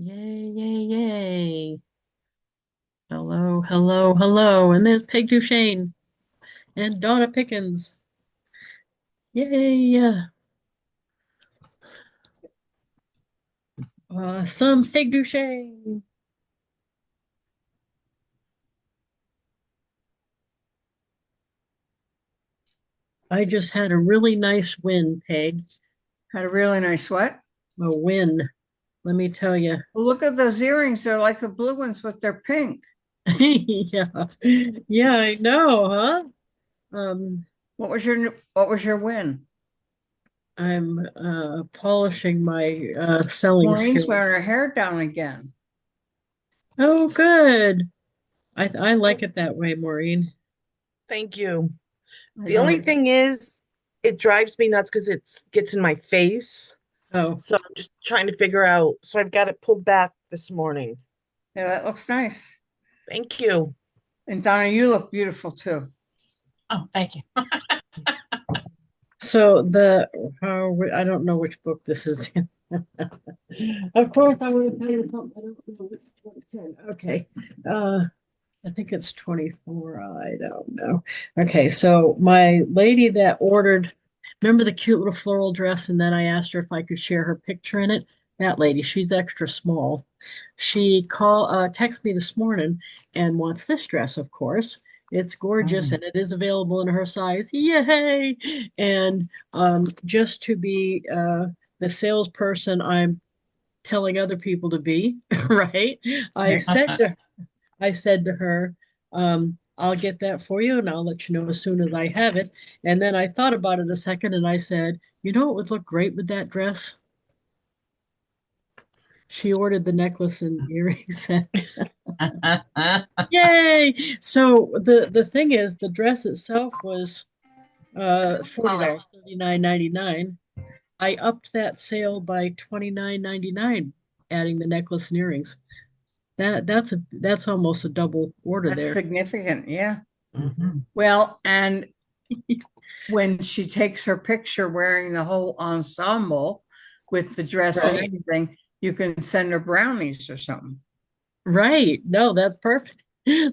Yay, yay, yay. Hello, hello, hello. And there's Peg Duchesne and Donna Pickens. Yay. Some Peg Duchesne. I just had a really nice win, Peg. Had a really nice what? A win, let me tell you. Well, look at those earrings. They're like the blue ones, but they're pink. Yeah. Yeah, I know, huh? What was your win? I'm polishing my selling Maureen's skills. wearing her hair down again. Oh, good. I like it that way, Maureen. Thank you. I The only know. thing is, it drives me nuts because it gets in my face. Oh, So I'm just trying to figure out. So I've got it pulled back this morning. Yeah, that looks nice. Thank you. And Donna, you look beautiful too. Oh, thank you. so I don't know which book this is in. Of course, I want to tell you something. I don't know what it's in. Okay. I think it's 24. I don't know. Okay, so my lady that ordered, remember the cute little floral dress, and then I asked her if I could share her picture in it. That lady, she's extra small. She texted me this morning and wants this dress, of course. It's gorgeous and it is available in her size. Yay! And just to be the salesperson I'm telling other people to be, right? I said to her, I'll get that for you and I'll let you know as soon as I have it. And then I thought about it a second and I said, you know what would look great with that dress? She ordered the necklace and earrings. Yay! So the thing is, the dress itself was $40, $39.99. I upped that sale by $29.99, adding the necklace and earrings. That's almost a double order That's there. significant. Yeah. Mhm. Well, and when she takes her picture wearing the whole ensemble with the dress and Right. everything, you can send her brownies or something. Right. No, that's perfect.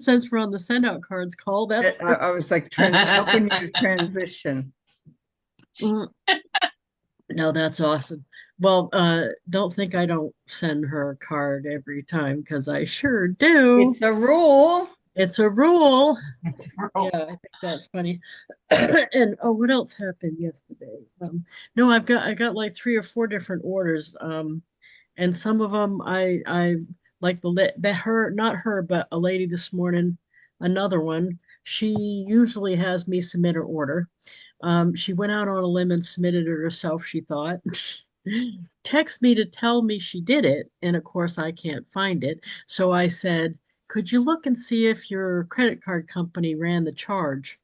Since we're on the send out cards call, that's I was like helping you to transition. mm, no, that's awesome. Well, don't think I don't send her a card every time because I sure do. It's a rule. It's a rule. Yeah, Oh, I think that's funny. And oh, what else happened yesterday? No, I got like three or four different orders. And some of them I like that her not her but a lady this morning, another one. She usually has me submit her order. She went out on a limb and submitted it herself, she thought. Text me to tell me she did it, and of course I can't find it. So I said, "Could you look and see if your credit card company ran the charge?"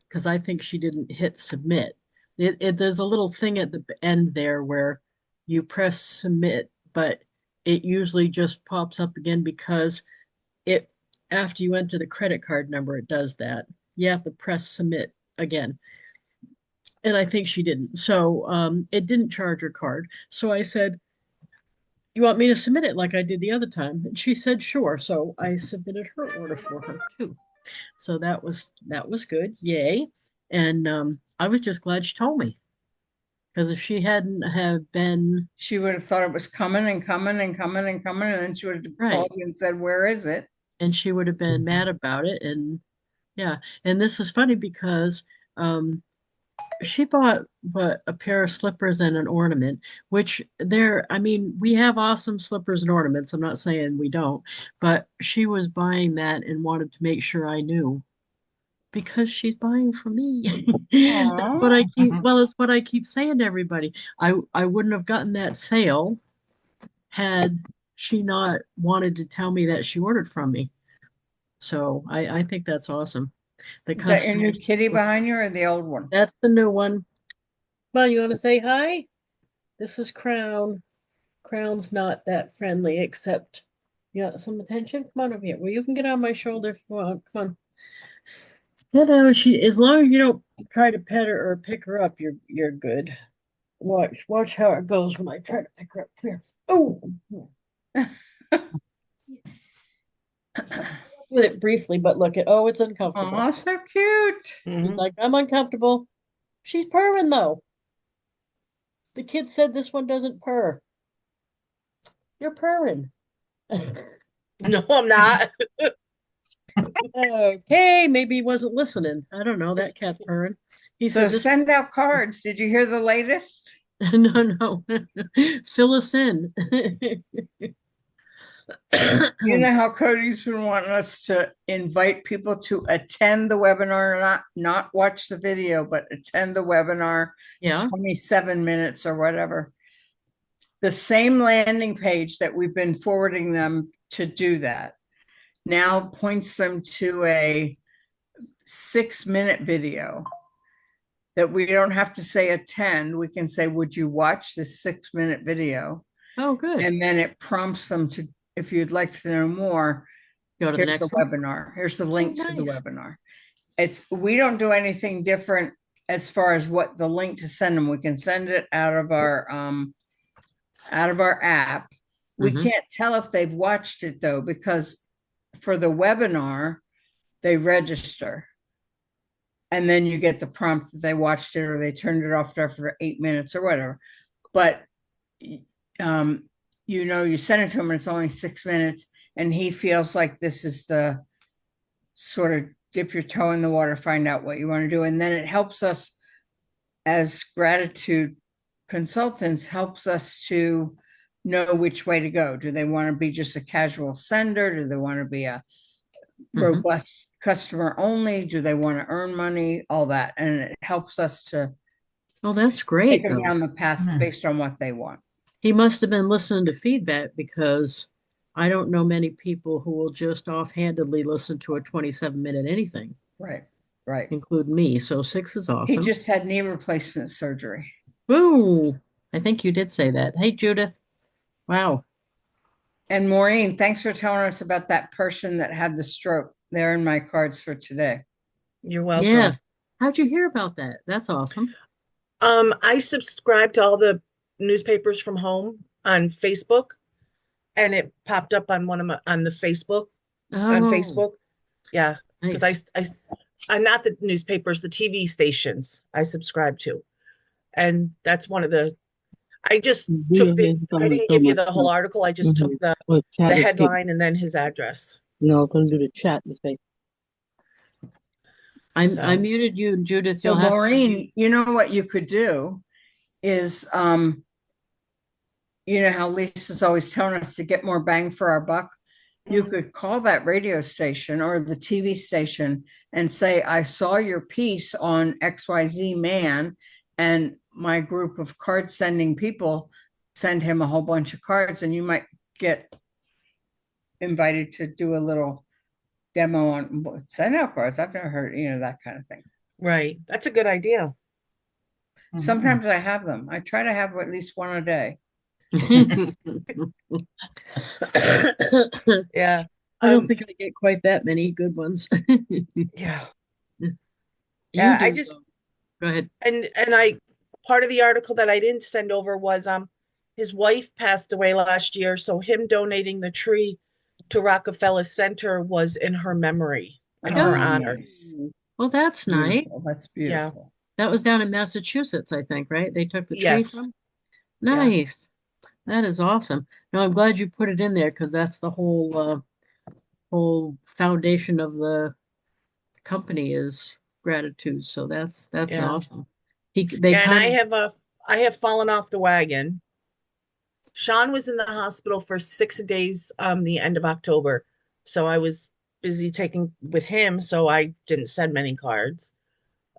Because I think she didn't hit submit. There's a little thing at the end there where you press submit, but it usually just pops up again because it after you enter the credit card number, it does that. You have to press submit again. And I think she didn't. So it didn't charge her card. So I said, "You want me to submit it like I did the other time?" And she said, "Sure." So I submitted her order for her too. So that was good. Yay. And I was just glad she told me because if she hadn't have been She would have thought it was coming and coming and coming and coming, and then she would have right, called you and said, "Where is it?" and she would have been mad about it. And yeah, and this is funny because um, she bought what a pair of slippers and an ornament, which I mean, we have awesome slippers and ornaments. I'm not saying we don't, but she was buying that and wanted to make sure I knew because she's buying for me. That's Aw. what I keep, well, it's what I keep saying to everybody. I wouldn't have gotten that sale had she not wanted to tell me that she ordered from me. So I think that's awesome. The Is that your new customers, kitty behind you or the old one? that's the new one. Well, you want to say hi? This is Crown. Crown's not that friendly, except you want some attention? Come on over here. Well, you can get on my shoulder if you want. Come on. You know, as long as you don't try to pet her or pick her up, you're good. Watch how it goes when I try to pick her up. Come here. Oh, With it briefly, but look at, oh, it's uncomfortable. Oh, so cute. He's Mhm. like, I'm uncomfortable. She's purring though. The kid said this one doesn't purr. You're purring. No, I'm not. Okay, maybe he wasn't listening. I don't know. That cat's purring. He So said this. send out cards. Did you hear the latest? No, no. Fill us in. You know how Cody's been wanting us to invite people to attend the webinar, not watch the video, but attend the webinar. It's Yeah. 27 minutes or whatever. The same landing page that we've been forwarding them to do that now points them to a 6-minute video that we don't have to say attend. We can say, would you watch this 6-minute video? Oh, good. And then it prompts them to, if you'd like to know more, Go to the here's the next one. webinar. Here's the link to the nice. webinar. We don't do anything different as far as what the link to send them. We can send it out of our app. We Mhm. can't tell if they've watched it though, because for the webinar, they register. And then you get the prompt that they watched it or they turned it off after 8 minutes or whatever. But you send it to him and it's only 6 minutes, and he feels like this is the sort of dip your toe in the water, find out what you want to do. And then it helps us as gratitude consultants, helps us to know which way to go. Do they want to be just a casual sender? Do they want to be a robust customer only? Do they want to earn money? All that. And it helps us to Well, that's take great them though. down the path based on what they want. He must have been listening to feedback because I don't know many people who will just offhandedly listen to a 27-minute anything, Right. Right. including me. So 6 is He awesome. just had knee replacement surgery. Woo! I think you did say that. Hey, Judith. Wow. And Maureen, thanks for telling us about that person that had the stroke. They're in my cards for today. You're welcome. Yes. How'd you hear about that? That's awesome. I subscribe to all the newspapers from home on Facebook, and it popped up on on the Facebook on Oh, Facebook. Yeah, because nice. I'm not the newspapers, the TV stations I subscribe to, and that's one of the. I just took the. I didn't give you the whole article. I just took the headline and then his address. No, I'm gonna do the chat to say. I So. muted you, Judith. So You'll have to Maureen, you know what you could do is, you know how Lisa's always telling us to get more bang for our buck. You could call that radio station or the TV station and say, I saw your piece on XYZ Man, and my group of card sending people send him a whole bunch of cards, and you might get invited to do a little demo on send out cards. I've never heard, that kind of thing. Right, that's a good idea. Sometimes I have them. I try to have at least one a day. Yeah. I don't think I get quite that many good ones. Yeah. You Yeah, I do, just though. Go ahead. and part of the article that I didn't send over was his wife passed away last year, so him donating the tree to Rockefeller Center was in her memory, in her honor. Nice. Well, that's nice. Beautiful. That's beautiful. That was down in Massachusetts, I think, right? They took the tree Yes. from. Nice. That is awesome. No, I'm glad you put it in there because that's the whole foundation of the company is gratitude. So that's Yeah. awesome. They And I kind of have fallen off the wagon. Sean was in the hospital for 6 days the end of October. So I was busy taking with him, so I didn't send many cards.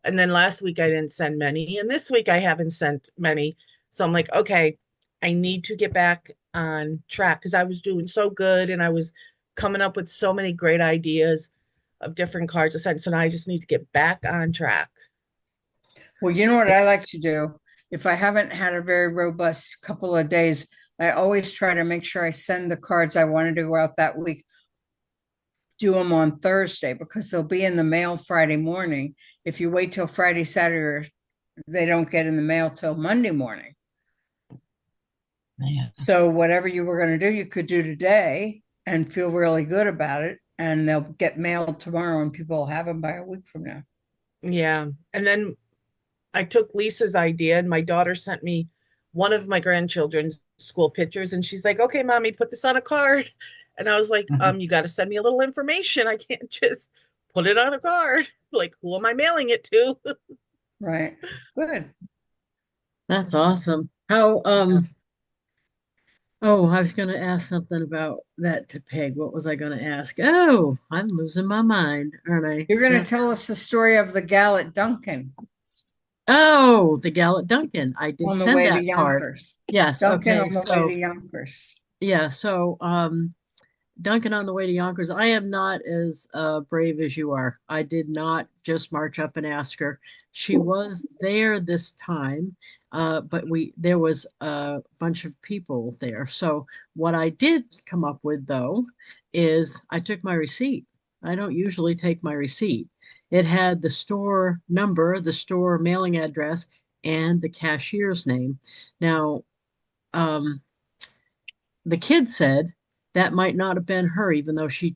And then last week I didn't send many, and this week I haven't sent many. So I'm like, okay, I need to get back on track because I was doing so good and I was coming up with so many great ideas of different cards to send. So now I just need to get back on track. Well, you know what I like to do? If I haven't had a very robust couple of days, I always try to make sure I send the cards I wanted to go out that week, do them on Thursday because they'll be in the mail Friday morning. If you wait till Friday, Saturday, they don't get in the mail till Monday morning. Yeah. So whatever you were going to do, you could do today and feel really good about it. And they'll get mailed tomorrow and people will have them by a week from now. Yeah. And then I took Lisa's idea and my daughter sent me one of my grandchildren's school pictures and she's like, okay, mommy, put this on a card. And I was like, Mhm. you got to send me a little information. I can't just put it on a card. Like, who am I mailing it to? Right. Good. That's awesome. How, Yeah. oh, I was gonna ask something about that to Peg. What was I gonna ask? Oh, I'm losing my mind, aren't I? You're going to tell us the story of the gal at Duncan Oh, the gal at Duncan. I did on the send way to that card. Yonkers. Yes, Duncan okay. on the way to Yonkers. Yeah, so Duncan on the way to Yonkers. I am not as brave as you are. I did not just march up and ask her. She was there this time, but there was a bunch of people there. So what I did come up with though is I took my receipt. I don't usually take my receipt. It had the store number, the store mailing address, and the cashier's name. Now, um, the kid said that might not have been her, even though she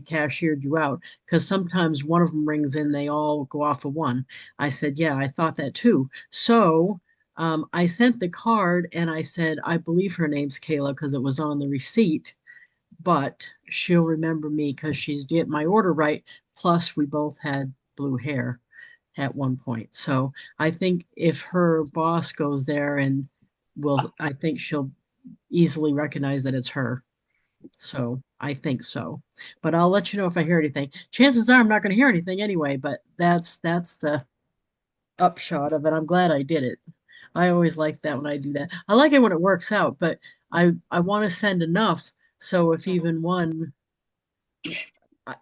cashiered you out, because sometimes one of them rings in, they all go off of one. I said, yeah, I thought that too. So I sent the card and I said, I believe her name's Kayla because it was on the receipt, but she'll remember me because she's get my order right. Plus, we both had blue hair at one point. So I think if her boss goes there and will, I think she'll easily recognize that it's her. So I think so. But I'll let you know if I hear anything. Chances are I'm not going to hear anything anyway, but that's the upshot of it. I'm glad I did it. I always like that when I do that. I like it when it works out, but I want to send enough so if even one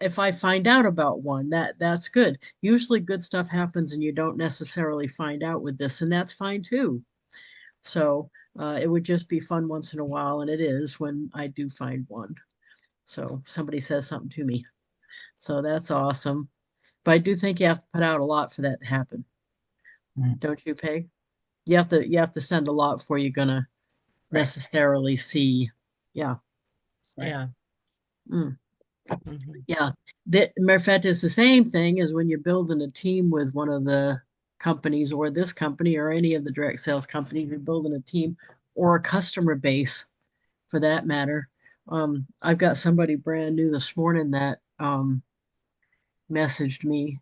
if I find out about one, that's good. Usually good stuff happens and you don't necessarily find out with this, and that's fine too. So it would just be fun once in a while, and it is when I do find one. So somebody says something to me. So that's awesome. But I do think you have to put out a lot for that to happen, Mm. don't you, Peg? You have to send a lot before you're gonna Right. necessarily see. Yeah. Right. Yeah. Mm, Mhm. yeah. Matter of fact, it's the same thing as when you're building a team with one of the companies or this company or any of the direct sales companies. You're building a team or a customer base for that matter. I've got somebody brand new this morning that messaged me.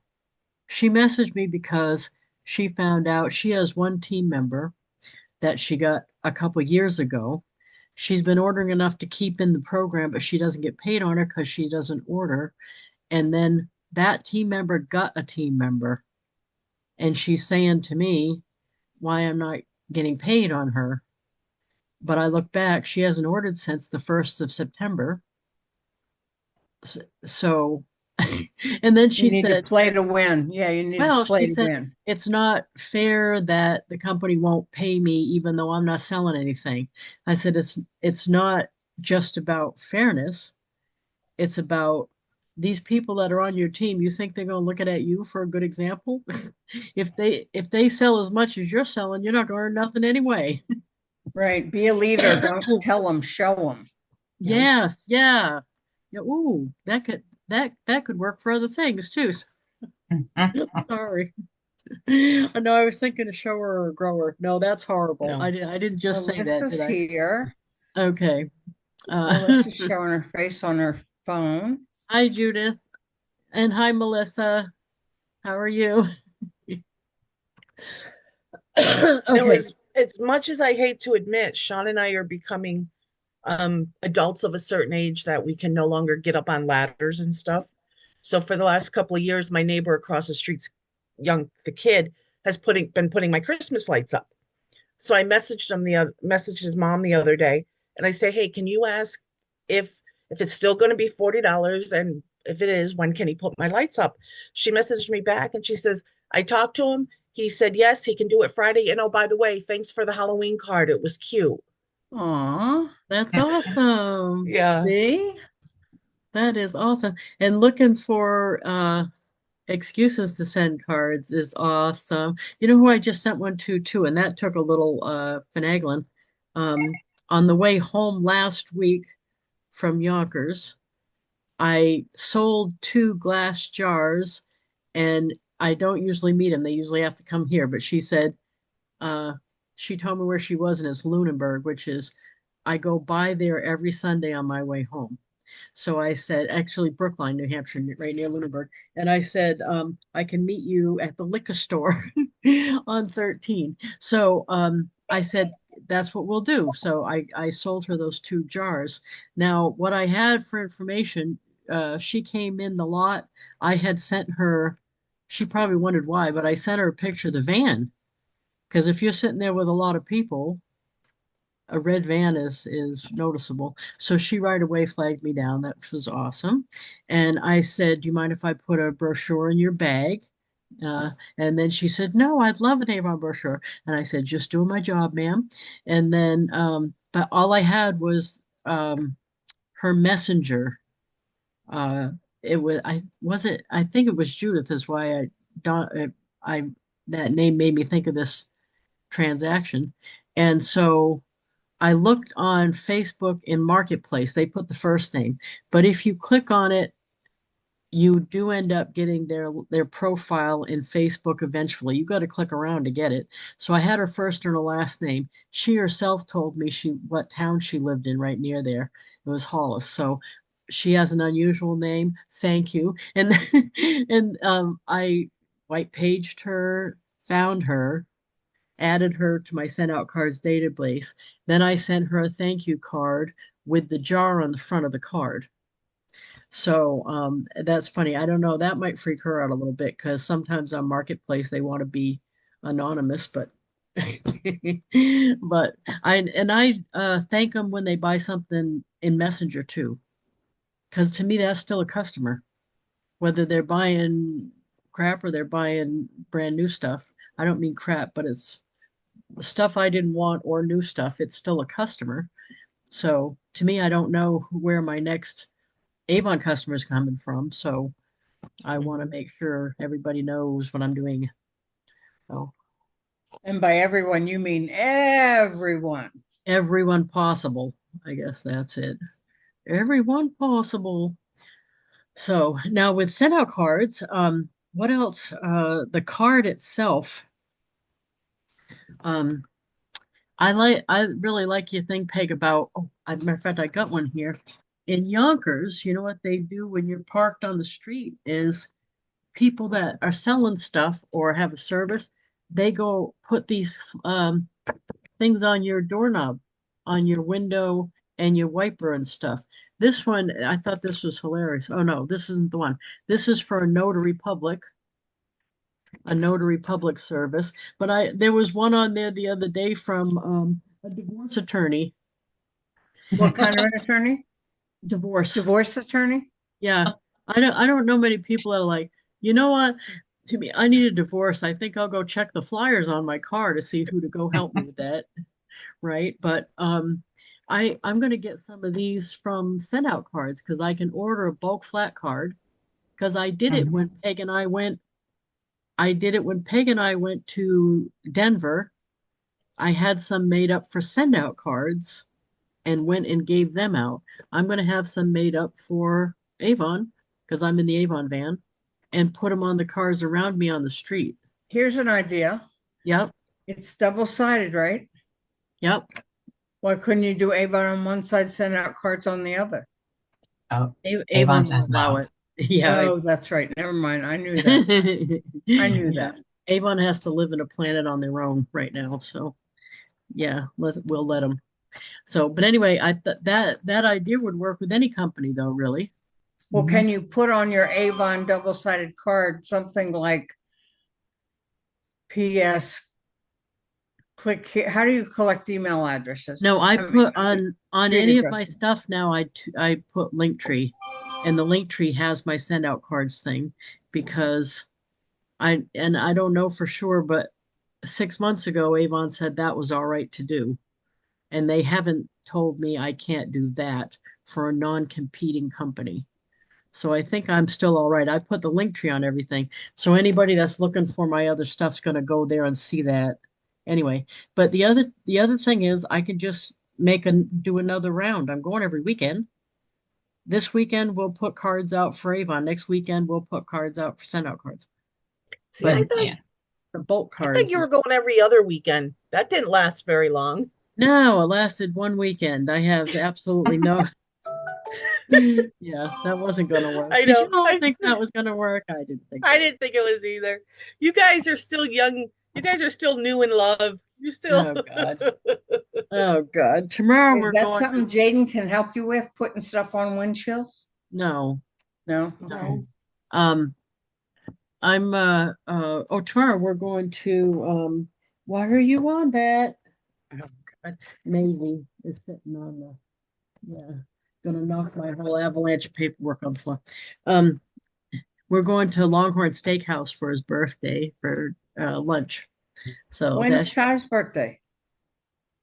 She messaged me because she found out she has one team member that she got a couple years ago. She's been ordering enough to keep in the program, but she doesn't get paid on her because she doesn't order. And then that team member got a team member, and she's saying to me why I'm not getting paid on her. But I look back, she hasn't ordered since the 1st of September. So, and then You she need to said, play to win. Yeah, you need to well, play she to said, win. it's not fair that the company won't pay me even though I'm not selling anything. I said, it's not just about fairness. It's about these people that are on your team. You think they're going to look at you for a good example? If they sell as much as you're selling, you're not going to earn nothing anyway. Right. Be a leader. Don't tell them, show them. Yes, yeah. Yeah, ooh, that could work for other things too. Sorry. I know I was thinking of shower or grower. No, that's horrible. No. I didn't just say that, did Melissa's I? here. Okay. Uh, Melissa's showing her face on her phone. hi, Judith. And hi, Melissa. How are you? No, Okay. as much as I hate to admit, Sean and I are becoming adults of a certain age that we can no longer get up on ladders and stuff. So for the last couple of years, my neighbor across the street's the kid has been putting my Christmas lights up. So I messaged his mom the other day and I say, hey, can you ask if it's still going to be $40 and if it is, when can he put my lights up? She messaged me back and she says, I talked to him. He said yes, he can do it Friday. And oh, by the way, thanks for the Halloween card. It was cute. Aw, That's awesome. Yeah. see? That is awesome. And looking for excuses to send cards is awesome. You know who I just sent one to too, and that took a little finagling. Um, on the way home last week from Yonkers, I sold two glass jars, and I don't usually meet them. They usually have to come here, but she said, uh, she told me where she was, and it's Lunenburg, which is, I go by there every Sunday on my way home. So I said, actually, Brookline, New Hampshire, right near Lunenburg. And I said, I can meet you at the liquor store on 13. So I said, that's what we'll do. So I sold her those two jars. Now, what I had for information, she came in the lot. I had sent her, she probably wondered why, but I sent her a picture of the van. Because if you're sitting there with a lot of people, a red van is noticeable. So she right away flagged me down. That was awesome. And I said, "Do you mind if I put a brochure in your bag?" Uh, and then she said, "No, I'd love an Avon brochure." And I said, "Just doing my job, ma'am." And then, but all I had was her messenger. Uh, it was I was it I think it was Judith is why don't I that name made me think of this transaction. And so I looked on Facebook in Marketplace. They put the first name, but if you click on it, you do end up getting their profile in Facebook eventually. You got to click around to get it. So I had her first and her last name. She herself told me she what town she lived in right near there. It was Hollis. So she has an unusual name. Thank you. And and I white paged her, found her, added her to my send out cards database. Then I sent her a thank you card with the jar on the front of the card. So that's funny. I don't know. That might freak her out a little bit because sometimes on Marketplace they want to be anonymous, but but I thank them when they buy something in Messenger too, because to me that's still a customer, whether they're buying crap or they're buying brand new stuff. I don't mean crap, but it's stuff I didn't want or new stuff. It's still a customer. So to me, I don't know where my next Avon customer is coming from. So I want to make sure everybody knows what I'm doing. So And by everyone, you mean everyone. everyone possible. I guess that's it. Everyone possible. So now with send out cards, what else? The card itself. Um, I really like your thing, Peg, about, oh, as a matter of fact, I got one here. In Yonkers, you know what they do when you're parked on the street is people that are selling stuff or have a service, they go put these things on your doorknob, on your window and your wiper and stuff. This one, I thought this was hilarious. Oh no, this isn't the one. This is for a notary public service. But there was one on there the other day from a divorce attorney. What kind of an attorney? Divorce. Divorce attorney? Yeah. I don't know many people that are like, you know what? To me, I need a divorce. I think I'll go check the flyers on my car to see who to go help me with that. Right. But I'm gonna get some of these from send out cards because I can order a bulk flat card because I did it when Peg and I went to Denver. I had some made up for send out cards and went and gave them out. I'm going to have some made up for Avon because I'm in the Avon van and put them on the cars around me on the street. Here's an idea. Yep. It's double-sided, right? Yep. Why couldn't you do Avon on one side, send out cards on the other? Oh, Avon Avon won't says allow no. it. Yeah. Oh, that's right. Never mind. I knew that. I knew Yeah. that. Avon has to live in a planet on their own right now. So yeah, we'll let them. So, but anyway, I thought that idea would work with any company though, really. Well, can you put on your Avon double-sided card something like PS click here? How do you collect email addresses? No, I mean, put on street any of my addresses. stuff now. I put Linktree, and the Linktree has my send out cards thing because I don't know for sure, but 6 months ago Avon said that was all right to do, and they haven't told me I can't do that for a non-competing company. So I think I'm still all right. I put the link tree on everything. So anybody that's looking for my other stuff's going to go there and see that. Anyway, but the other thing is I can just do another round. I'm going every weekend. This weekend we'll put cards out for Avon. Next weekend we'll put cards out for SendOutCards. See, But Yeah. the bulk I thought cards you were is going every other weekend. That didn't last very long. no, it lasted one weekend. I have absolutely no yeah, that wasn't gonna work. I Did you know. all think that was gonna work? I didn't think I that. didn't think it was either. You guys are still young. You guys are still new in love. You still. Oh God. Oh God. Tomorrow Is we're that going to something Jaden can help you with, putting stuff on windshields? no, No? Okay. no. Um tomorrow we're going to why are you on that? Oh God. Maisie is sitting on the yeah, gonna knock my whole avalanche of paperwork on the floor. Um we're going to Longhorn Steakhouse for his birthday for lunch. So When's that's Ty's birthday?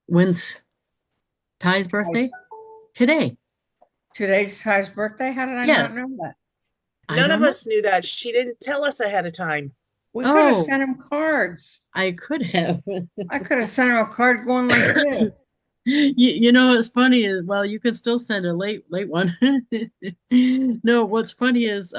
when's Ty's birthday? Today. Today's Ty's birthday? How did I Yes. not know that? I None of don't know. us knew that. She didn't tell us ahead of time. We could have Oh, sent him cards. I could have. I could have sent him a card going like this. You know what's funny is well, you can still send a late one. No, what's funny is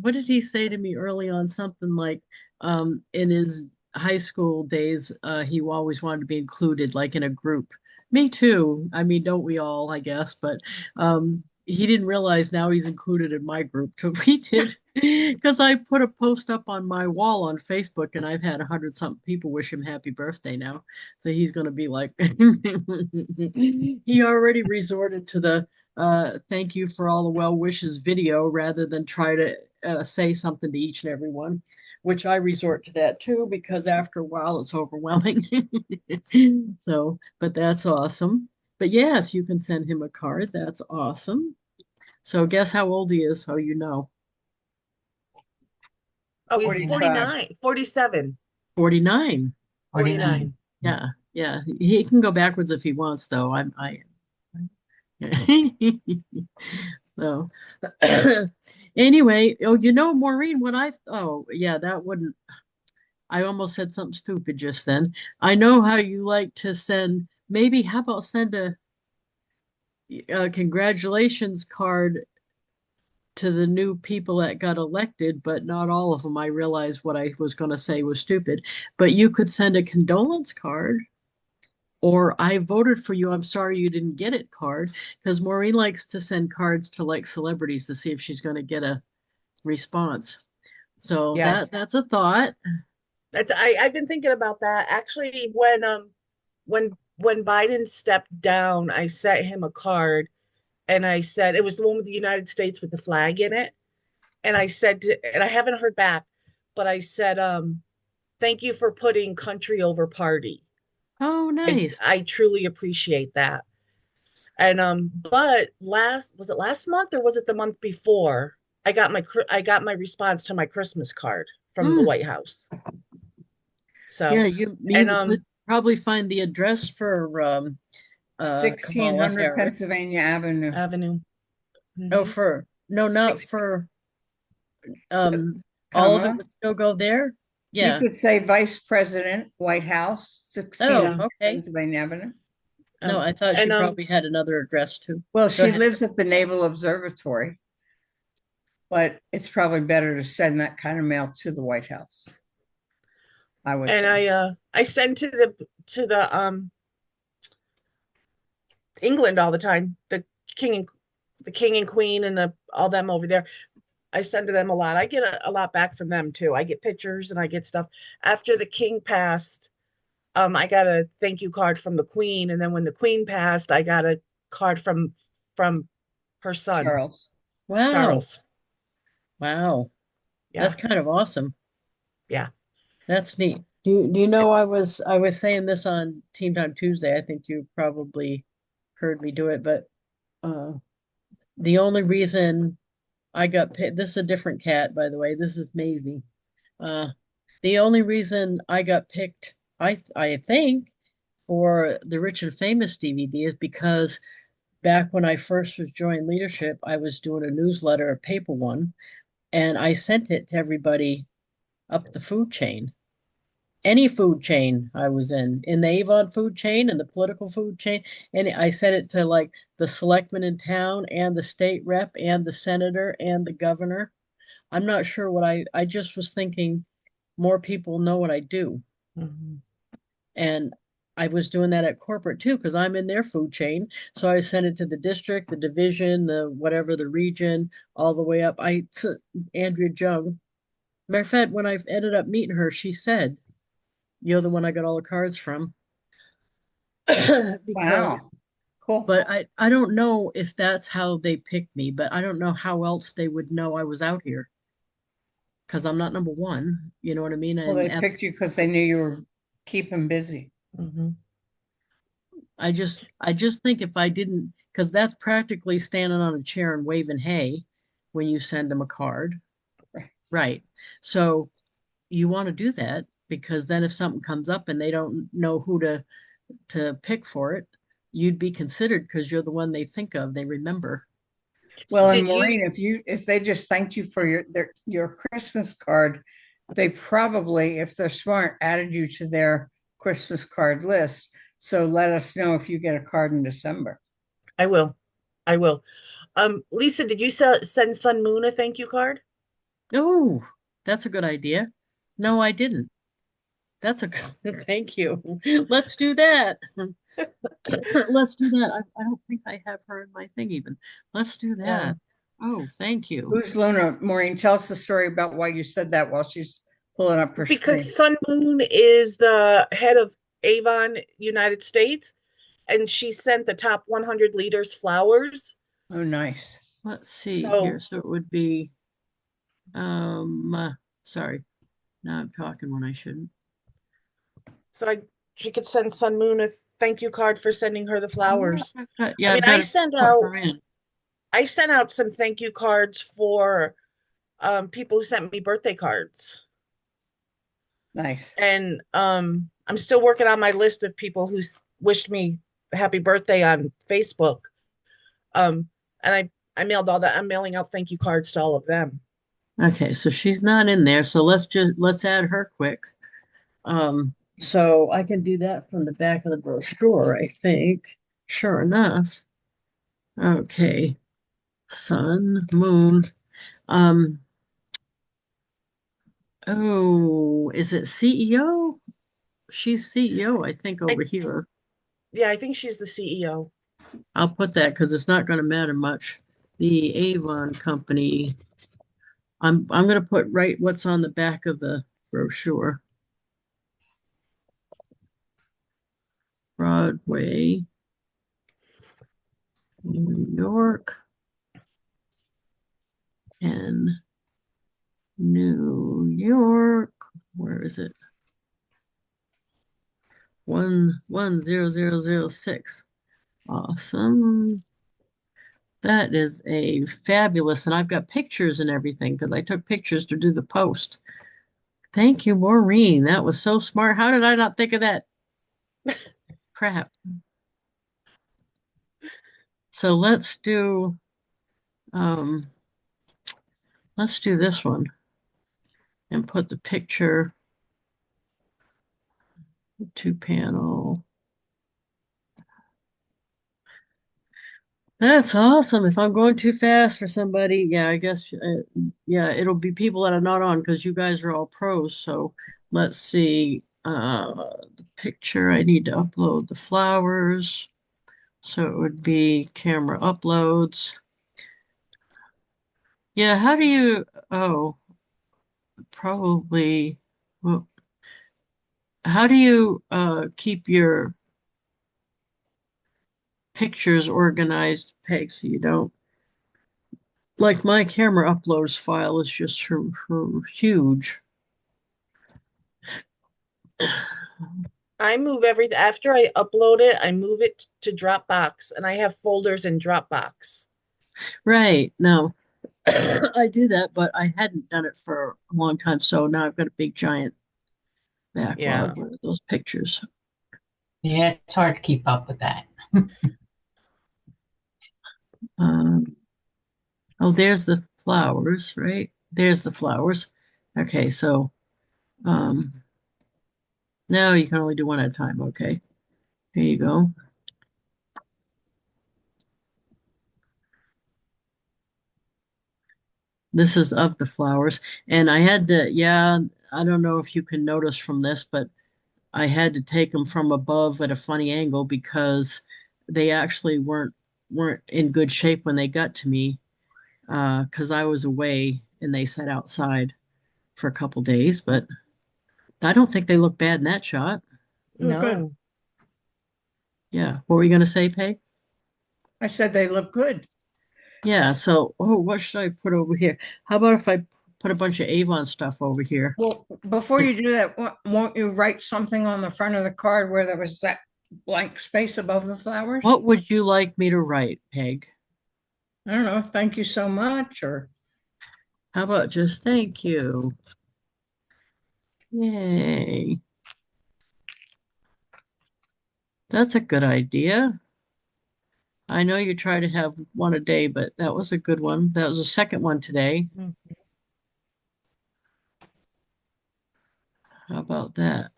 what did he say to me early on? Something like in his high school days, he always wanted to be included like in a group. Me too. I mean, don't we all, I guess, but he didn't realize now he's included in my group. So we did because I put a post up on my wall on Facebook and I've had 100 something people wish him happy birthday now. So he's going to be like, he already resorted to the thank you for all the well wishes video rather than try to say something to each and every one, which I resort to that too because after a while it's overwhelming. So, but that's awesome. But yes, you can send him a card. That's awesome. So guess how old he is, so you know. Oh, he's 45. 49, 47, 49. 49. Yeah, yeah. He can go backwards if he wants, though. I so anyway, oh, Maureen, yeah, that wouldn't I almost said something stupid just then. I know how you like to send, maybe how about send a congratulations card to the new people that got elected, but not all of them. I realized what I was going to say was stupid, but you could send a condolence card or I voted for you. I'm sorry you didn't get it card because Maureen likes to send cards to like celebrities to see if she's going to get a response. So Yeah. that's a thought. I've been thinking about that. Actually, when Biden stepped down, I sent him a card and I said it was the one with the United States with the flag in it. And and I haven't heard back, but I said, thank you for putting country over party. Oh, nice. I truly appreciate that. And but was it last month or was it the month before? I got my response to my Christmas card from the Hmm. White House. Yeah, So, and you could probably find the address for Kamala 1600 Harris. Pennsylvania Avenue. Avenue. Oh, Mhm. for no, not 16 for all of it Kamala. would still go there. You Yeah. could say Vice President, White House, Oh, 1600 okay. Pennsylvania Avenue. No, I thought she And probably had another address too. Well, Go she ahead. lives at the Naval Observatory, but it's probably better to send that kind of mail to the White House. I would and think. I send to the England all the time. The king and queen and the all them over there. I send to them a lot. I get a lot back from them too. I get pictures and I get stuff. After the king passed, I got a thank you card from the queen, and then when the queen passed, I got a card from her son, Charles. Wow. Charles. Wow. Yeah, That's kind of awesome. yeah. That's neat. Do you know I was saying this on Team Time Tuesday. I think you probably heard me do it, but uh the only reason I got picked, this is a different cat, by the way. This is Maisie. Uh the only reason I got picked, I think, for the Rich and Famous DVD is because back when I first was joining leadership, I was doing a newsletter, a paper one, and I sent it to everybody up the food chain. any food chain I was in the Avon food chain and the political food chain. And I sent it to like the selectman in town and the state rep and the senator and the governor. I'm not sure what I just was thinking more people know what I do. Mhm. And I was doing that at corporate too, because I'm in their food chain. So I sent it to the district, the division, the whatever, the region, all the way up. Andrea Jung. Matter of fact, when I ended up meeting her, she said, "You're the one I got all the cards from." Because, Wow, cool. but I don't know if that's how they picked me, but I don't know how else they would know I was out here because I'm not number one. You know what I mean? Well, And they picked you because they knew you were keeping busy. Mhm. I just think if I didn't, because that's practically standing on a chair and waving hay when you send them a card. Right. Right. So you want to do that because then if something comes up and they don't know who to pick for it, you'd be considered because you're the one they think of, they remember. Well, So and Did you Maureen, if they just thanked you for your Christmas card, they probably, if they're smart, added you to their Christmas card list. So let us know if you get a card in December. I will. I will. Lisa, did you send Sun Moon a thank you card? oh, that's a good idea. No, I didn't. That's a good thank you. Let's do that. Let's do that. I don't think I have her in my thing even. Let's do that. Oh. Oh, thank you. Who's Luna? Maureen, tell us the story about why you said that while she's pulling up her Because screen. Sun Moon is the head of Avon United States, and she sent the top 100 leaders flowers. Oh, nice. Let's see here. So, So it would be sorry. Now I'm talking when I shouldn't. so she could send Sun Moon a thank you card for sending her the flowers. I Yeah, mean, I've got to put her in. I sent out some thank you cards for people who sent me birthday cards. Nice. And I'm still working on my list of people who wished me happy birthday on Facebook. And I mailed all that. I'm mailing out thank you cards to all of them. Okay, so she's not in there. So let's add her quick. So I can do that from the back of the brochure, I think. Sure enough. Okay. Sun, moon. Um, oh, is it CEO? She's CEO, I think, I over here. Yeah, I think she's the CEO. I'll put that because it's not going to matter much. The Avon Company. I'm going to put right what's on the back of the brochure. Broadway, New York, and New York. Where is it? 11006. Awesome. That is a fabulous, and I've got pictures and everything because I took pictures to do the post. Thank you, Maureen. That was so smart. How did I not think of that? Crap. So um let's do this one and put the picture to panel. That's awesome. If I'm going too fast for somebody, yeah, I guess, yeah, it'll be people that are not on because you guys are all pros. So let's see. The picture, I need to upload the flowers. So it would be camera uploads. Yeah, how do you, oh, probably, well, how do you keep your pictures organized, Peg, so you don't, like my camera uploads file is just huge. I move everything after I upload it, I move it to Dropbox and I have folders in Dropbox. Right. No, I do that, but I hadn't done it for a long time. So now I've got a big giant Yeah. backlog. Where are those pictures? Yeah, it's hard to keep up with that. Um, oh, there's the flowers, right? There's the flowers. Okay, so um, No, you can only do one at a time. Okay. Here you go. This is of the flowers. And I had to, yeah, I don't know if you can notice from this, but I had to take them from above at a funny angle because they actually weren't in good shape when they got to me because I was away and they sat outside for a couple days, but I don't think they look bad in that shot. Oh, good. No, Yeah. What were you going to say, Peg? I said they look good. Yeah. So, oh, what should I put over here? How about if I put a bunch of Avon stuff over here? Well, before you do that, won't you write something on the front of the card where there was that blank space above the flowers? What would you like me to write, Peg? I don't know, thank you so much, or How about just thank you? Yay. That's a good idea. I know you try to have one a day, but that was a good one. That was the second one today. Mm. How about that?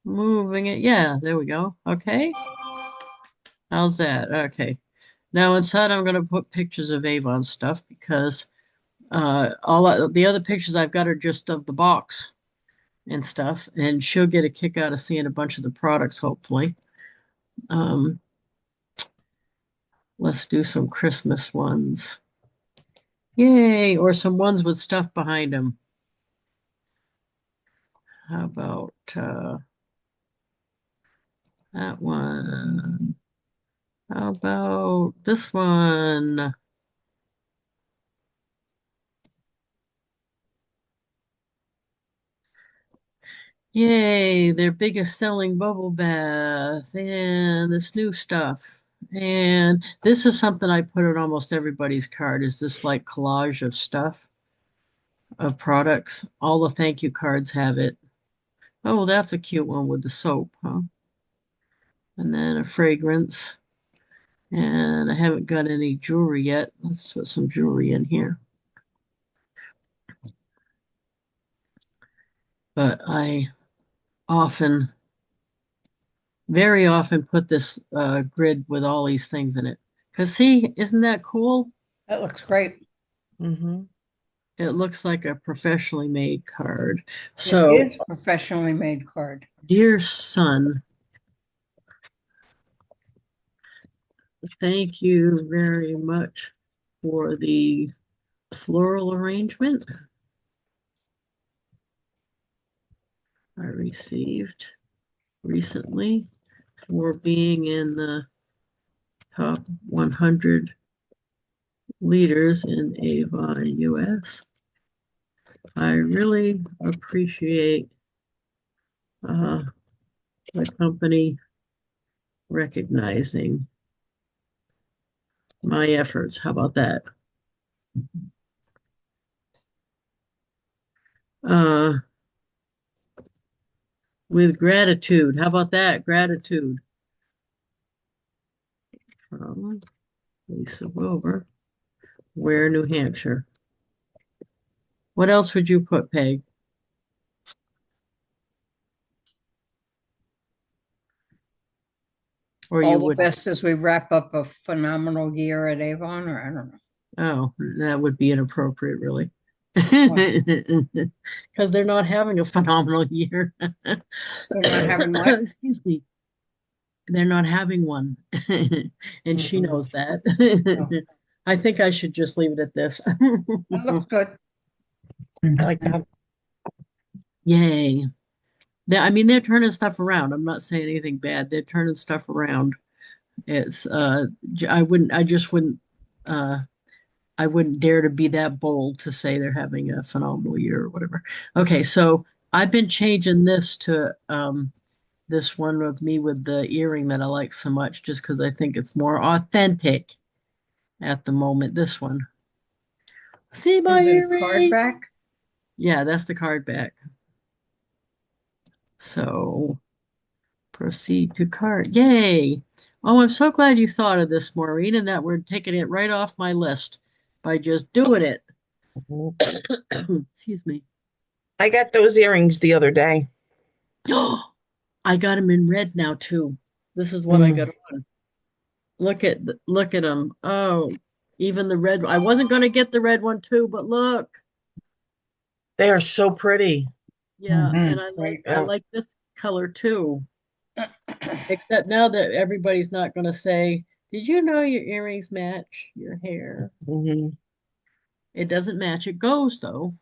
Moving it. Yeah, there we go. Okay. How's that? Okay. Now inside I'm going to put pictures of Avon stuff because the other pictures I've got are just of the box and stuff, and she'll get a kick out of seeing a bunch of the products, hopefully. Um, let's do some Christmas ones. Yay, or some ones with stuff behind them. How about that one? How about this one? Yay, their biggest selling bubble bath and this new stuff. And this is something I put on almost everybody's card is this like collage of stuff, of products. All the thank you cards have it. Oh, that's a cute one with the soap, huh? And then a fragrance. And I haven't got any jewelry yet. Let's put some jewelry in here. But I often, very often put this grid with all these things in it. Because see, isn't that cool? that looks great. Mm-hmm. It looks like a professionally made card. It So, is a professionally made card. dear son, thank you very much for the floral arrangement I received recently for being in the top 100 leaders in Avon US. I really appreciate uh, the company recognizing my efforts. How about that? Uh, with gratitude. How about that? Gratitude. From Lisa Wilber, Ware, New Hampshire. What else would you put, Peg? Or you All the would, best as we wrap up a phenomenal year at Avon, or I don't know. oh, that would be inappropriate, really. Why? Because they're not having a phenomenal year. They're not having what? Excuse me. They're not having one. And she Mhm. knows that. Oh, I think I should just leave it at this. that looks good. I like that. Yay. I mean, they're turning stuff around. I'm not saying anything bad. They're turning stuff around. It's I just wouldn't uh I wouldn't dare to be that bold to say they're having a phenomenal year or whatever. Okay, so I've been changing this to this one of me with the earring that I like so much just because I think it's more authentic at the moment. This one. See my Is it a card earring? back? Yeah, that's the card back. So proceed to cart. Yay. Oh, I'm so glad you thought of this, Maureen, and that we're taking it right off my list by just doing it. Mhm. Excuse me. I got those earrings the other day. I got them in red now too. This is what I Mm. got on. Look at them. Oh, even the red. I wasn't going to get the red one too, but look. They are so pretty. Yeah, and Mhm. There you I go. like this color too. Except now that everybody's not going to say, "Did you know your earrings match your hair?" Mhm. It doesn't match. It goes though.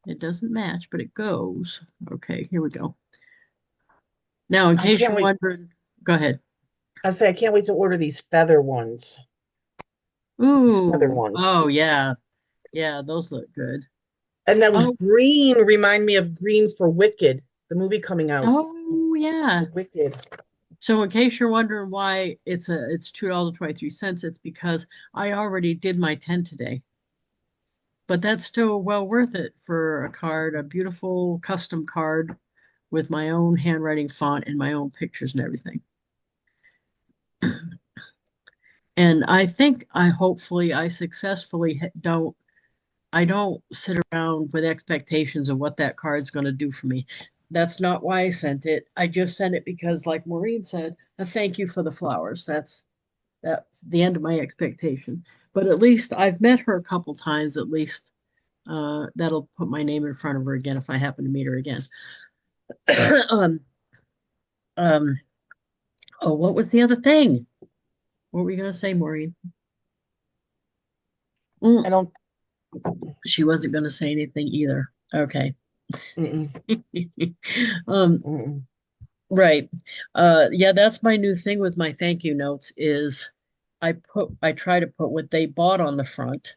It doesn't match, but it goes. Okay, here we go. Now, in I case can't you're wait. wondering, go ahead. I can't wait to order these feather ones. These feather Ooh, ones. oh yeah, yeah, those look good. And those Oh, green remind me of green for Wicked, the movie coming out. oh yeah. Wicked. So in case you're wondering why it's $2.23, it's because I already did my 10 today. But that's still well worth it for a card, a beautiful custom card with my own handwriting font and my own pictures and everything. And I think I hopefully I successfully I don't sit around with expectations of what that card's going to do for me. That's not why I sent it. I just sent it because, like Maureen said, a thank you for the flowers. That's the end of my expectation. But at least I've met her a couple times. At least that'll put my name in front of her again if I happen to meet her again. um, um, oh, what was the other thing? What were you going to say, Maureen? I Mm, don't. she wasn't going to say anything either. Okay. Mm-mm, um, mm-mm. right. Yeah, that's my new thing with my thank you notes is I try to put what they bought on the front,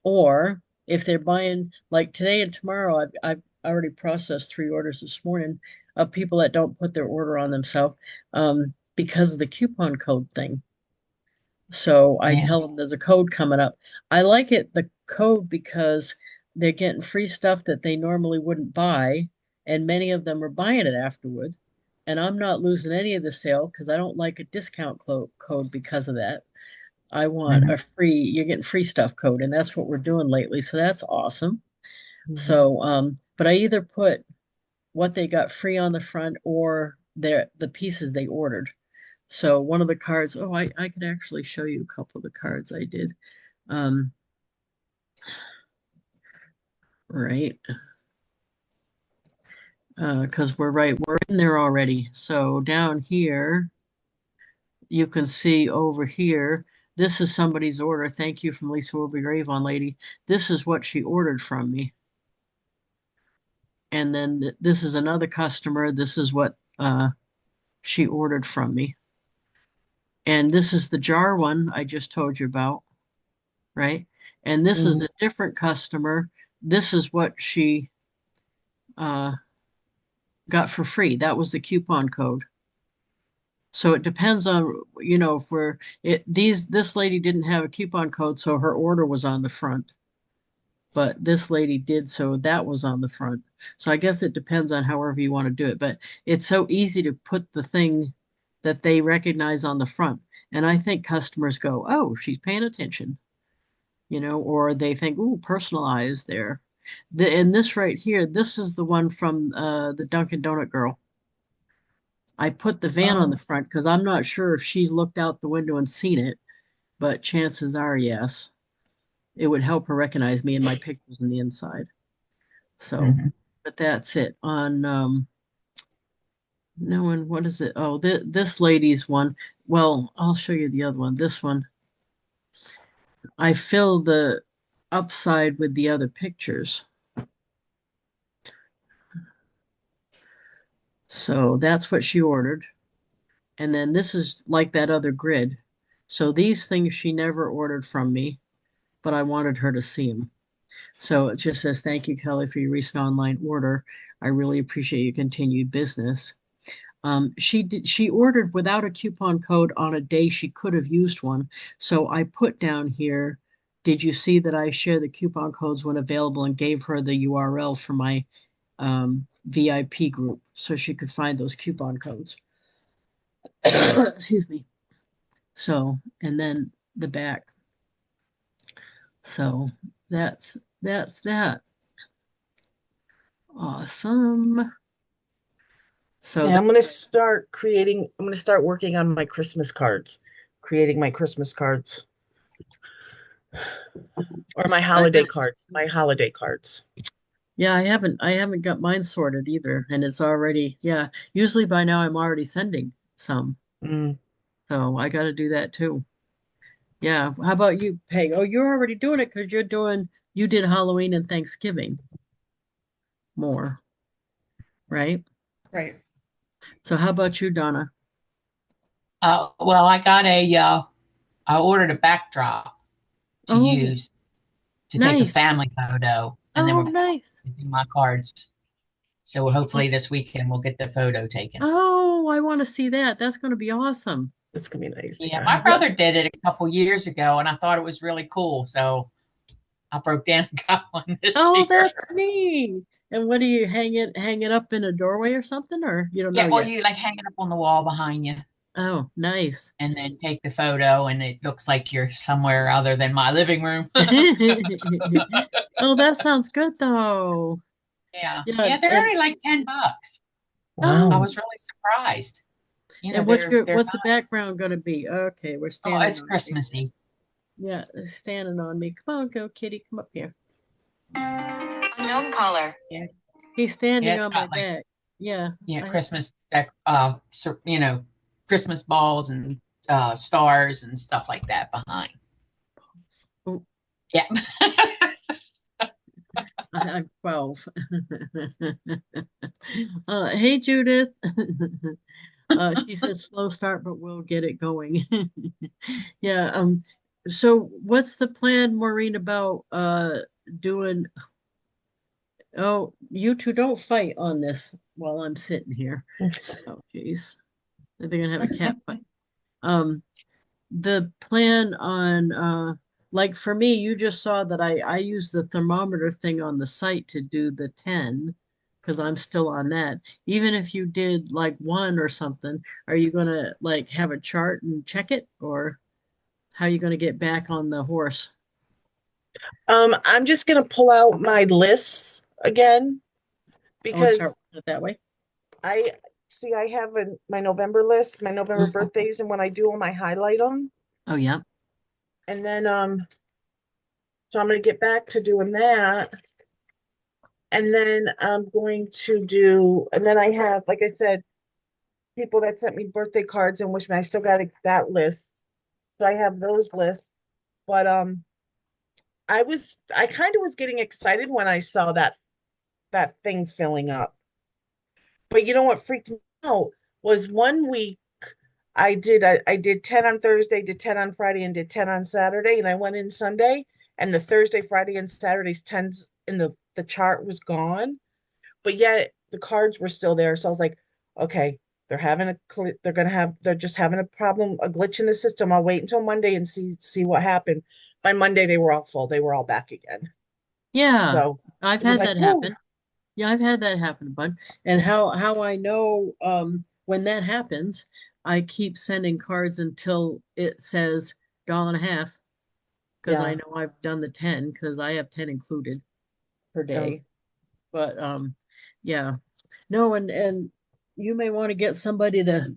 or if they're buying like today and tomorrow, I've already processed 3 orders this morning of people that don't put their order on themselves because of the coupon code thing. So I Yeah. tell them there's a code coming up. I like it, the code, because they're getting free stuff that they normally wouldn't buy, and many of them are buying it afterward. And I'm not losing any of the sale because I don't like a discount code because of that. I want Mhm. a free, you're getting free stuff code, and that's what we're doing lately. So that's awesome. Mhm. So, but I either put what they got free on the front or the pieces they ordered. So one of the cards, oh, I could actually show you a couple of the cards I did. Um, right. Because we're in there already. So down here, you can see over here, this is somebody's order. Thank you from Lisa Wilber Avon lady. This is what she ordered from me. And then this is another customer. This is what she ordered from me. And this is the jar one I just told you about, right? And this is Mhm. a different customer. This is what she uh, got for free. That was the coupon code. So it depends on, if this lady didn't have a coupon code, so her order was on the front. But this lady did, so that was on the front. So I guess it depends on however you want to do it. But it's so easy to put the thing that they recognize on the front. And I think customers go, oh, she's paying attention, or they think, ooh, personalized there. And this right here, this is the one from the Dunkin' Donut girl. I put the van on the Oh. front because I'm not sure if she's looked out the window and seen it, but chances are, yes. It would help her recognize me and my pictures in the inside. So, Mhm. but that's it. On no one, what is it? Oh, this lady's one. Well, I'll show you the other one. This one, I fill the upside with the other pictures. So that's what she ordered. And then this is like that other grid. So these things she never ordered from me, but I wanted her to see them. So it just says, thank you, Kelly, for your recent online order. I really appreciate your continued business. She ordered without a coupon code on a day she could have used one. So I put down here, did you see that I share the coupon codes when available, and gave her the URL for my VIP group so she could find those coupon codes. Excuse me. So, and then the back. So that's that. Awesome. So Yeah, I'm gonna start working on my Christmas cards, creating my Christmas cards or my holiday cards. yeah, I haven't got mine sorted either, and it's already, yeah. Usually by now I'm already sending some, Mm. so I got to do that too. Yeah. How about you, Peg? Oh, you're already doing it because you did Halloween and Thanksgiving more, right? Right. So how about you, Donna? Well, I ordered a backdrop to Oh, use to take a nice. family photo, and then Oh, we're going nice. to do my cards. So hopefully this weekend we'll get the photo taken. Oh, I want to see that. That's going to be awesome. It's gonna be nice. Yeah, Yeah. my Yeah. brother did it a couple years ago, and I thought it was really cool. So I broke down and got one this Oh, year. that's neat. And what do you hang it up in a doorway or something, or you don't know Yeah, well, yet? you like hang it up on the wall behind you, Oh, nice. and then take the photo, and it looks like you're somewhere other than my living room. Oh, that sounds good though. Yeah, Yeah, yeah, they're only like $10. I Wow. oh, was really surprised. You know, and they're what's not. the background gonna be? Okay, we're Oh, standing it's on me. Christmassy. Yeah, it's standing on me. Come on, go kitty, come up here. Unknown caller. Yeah, He's yeah, standing it's on my got like back. Yeah, I Christmas Christmas balls and stars and stuff like that behind. oh, Yeah. I'm 12. Hey Judith. She says slow start, but we'll get it going. Yeah, so what's the plan, Maureen, about doing oh, you two don't fight on this while I'm sitting here. Oh geez. They're gonna have a cat fight. Um, the plan on like for me, you just saw that I use the thermometer thing on the site to do the 10 because I'm still on that. Even if you did like one or something, are you gonna like have a chart and check it, or how are you gonna get back on the horse? I'm just gonna pull out my lists again Oh, and start because with it that way. I see I have my November list, my November Mhm. birthdays, and when I do them, I highlight them. Oh yeah. And then so I'm gonna get back to doing that. And then I'm going to do, and then I have, like I said, people that sent me birthday cards and wish me I still got that list. So I have those lists. But I kind of was getting excited when I saw that thing filling up. But you know what freaked me out was one week I did 10 on Thursday, did 10 on Friday, and did 10 on Saturday, and I went in Sunday, and the Thursday, Friday, and Saturday's tens in the chart was gone, but yet the cards were still there. So I was like, okay, they're just having a problem, a glitch in the system. I'll wait until Monday and see what happened. By Monday, they were all full. They were all back again. Yeah, So I've it was had like, that whoa, happen. Yeah, I've had that happen a bunch. And how I know when that happens, I keep sending cards until it says dollar and a half because I yeah. know I've done the 10 because I have 10 included per Yeah. day. But yeah. No, and you may want to get somebody to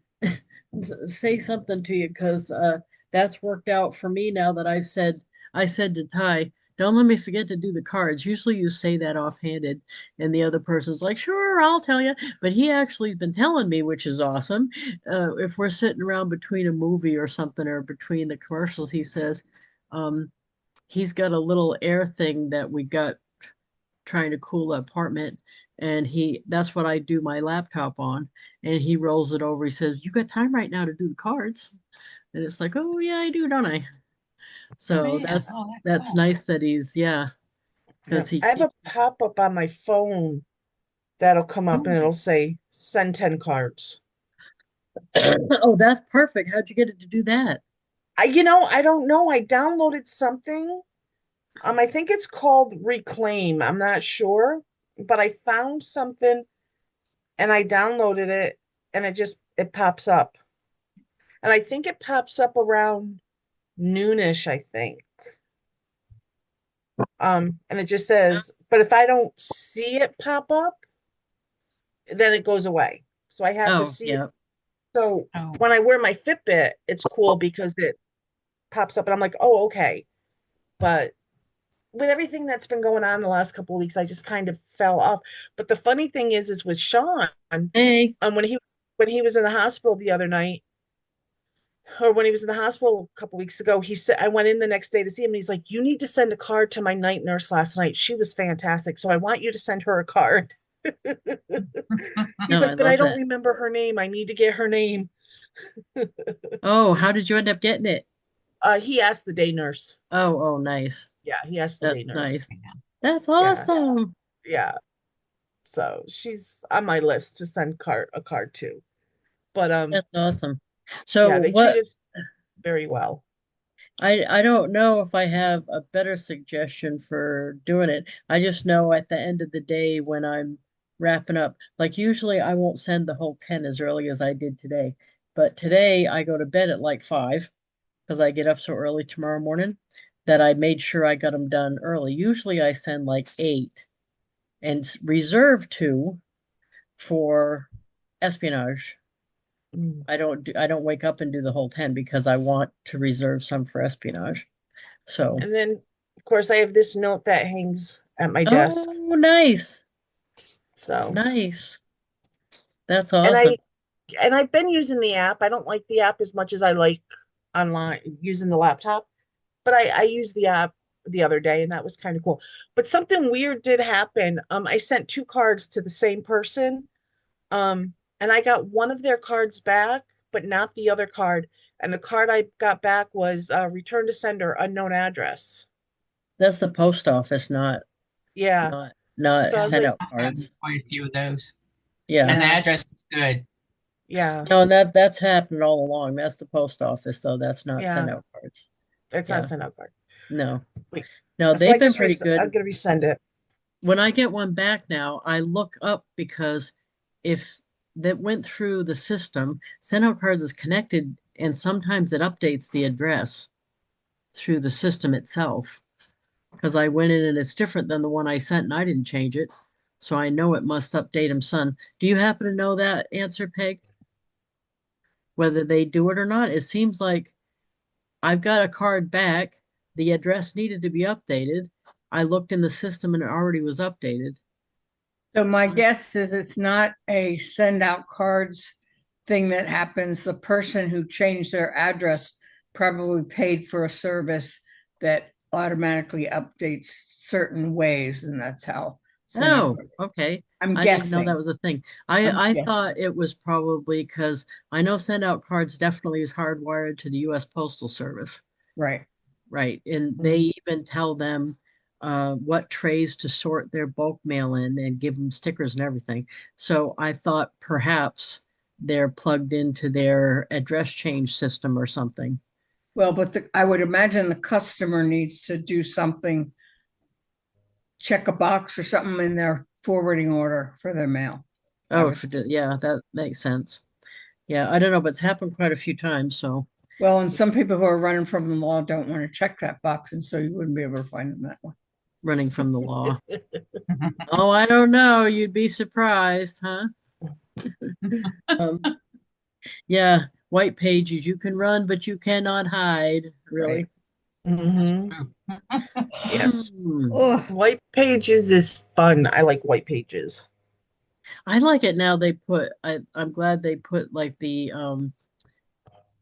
say something to you because that's worked out for me now that I said to Ty, don't let me forget to do the cards. Usually you say that offhanded, and the other person's like, sure, I'll tell you. But he actually's been telling me, which is awesome. If we're sitting around between a movie or something or between the commercials, he says, um, he's got a little air thing that we got trying to cool the apartment, and that's what I do my laptop on, and he rolls it over. He says, you got time right now to do the cards? And it's like, oh yeah, I do, don't I? Oh So yeah. that's Oh, that's that's cool. nice that he's, yeah, Yeah. because he I have a keeps. pop-up on my phone that'll come up and Oh, it'll say send 10 cards. oh, that's perfect. How'd you get it to do that? I don't know. I downloaded something. I think it's called Reclaim. I'm not sure, but I found something and I downloaded it and it pops up. And I think it pops up around noonish, I think. And it just says, but if I don't see it pop up, then it goes away. So I have to Oh, see it. yeah. So Oh, when I wear my Fitbit, it's cool because it pops up and I'm like, oh, okay. But with everything that's been going on the last couple of weeks, I just kind of fell off. But the funny thing is with Sean, Hey, when he was in the hospital the other night, or when he was in the hospital a couple weeks ago, he said I went in the next day to see him. And he's like, "You need to send a card to my night nurse last night. She was fantastic. So I want you to send her a card." He's no, I like, "But I love don't that. remember her name. I need to get her name." Oh, how did you end up getting it? He asked the day nurse. Oh, nice. Yeah, he asked the That's day nurse. nice. That's Yeah, awesome. yeah. So she's on my list to send a card to. But That's awesome. yeah, So they what treated very well. I don't know if I have a better suggestion for doing it. I just know at the end of the day when I'm wrapping up, like usually I won't send the whole 10 as early as I did today. But today I go to bed at like 5 because I get up so early tomorrow morning that I made sure I got them done early. Usually I send like 8 and reserve 2 for espionage. Mm. I don't wake up and do the whole 10 because I want to reserve some for espionage. So, And then, of course, I have this note that hangs at my desk. oh, nice. So, Nice. That's and awesome. I and I've been using the app. I don't like the app as much as I like online using the laptop, but I used the app the other day and that was kind of cool. But something weird did happen. I sent 2 cards to the same person. And I got one of their cards back, but not the other card. And the card I got back was return to sender, unknown address. That's the post office, Yeah. not So I was send like, out I've gotten cards. quite a few of those. Yeah. And the yeah, address is good. yeah, No, and that's happened all along. That's the post office, though. That's not send yeah. out cards. It's not Yeah. sent out card. No. Wait. No, So they've been pretty I'm good. gonna resend it. When I get one back now, I look up because if that went through the system, send out cards is connected and sometimes it updates the address through the system itself. Because I went in and it's different than the one I sent and I didn't change it. So I know it must update them, son. Do you happen to know that answer, Peg? Whether they do it or not? It seems like I've got a card back. The address needed to be updated. I looked in the system and it already was updated. So my So, guess is it's not a send out cards thing that happens. The person who changed their address probably paid for a service that automatically updates certain ways, and that's how send out oh, cards. okay. I'm I didn't know that guessing. was a thing. I'm I guessing. thought it was probably because I know send out cards definitely is hardwired to the US Postal Service. Right. Right. And Mhm. they even tell them what trays to sort their bulk mail in and give them stickers and everything. So I thought perhaps they're plugged into their address change system or something. Well, but I would imagine the customer needs to do something, check a box or something in their forwarding order for their mail. I Oh, would. yeah, that makes sense. Yeah, I don't know, but it's happened quite a few times. So Well, and some people who are running from the law don't want to check that box, and so you wouldn't be able to find them that way. running from the law. Oh, I don't know. You'd be surprised, huh? Um, yeah, white pages, you can run, but you cannot hide, Right. really. Hmm. True. Yes. Hmm. Oh, White pages is fun. I like white pages. I like it now they put I'm glad they put like the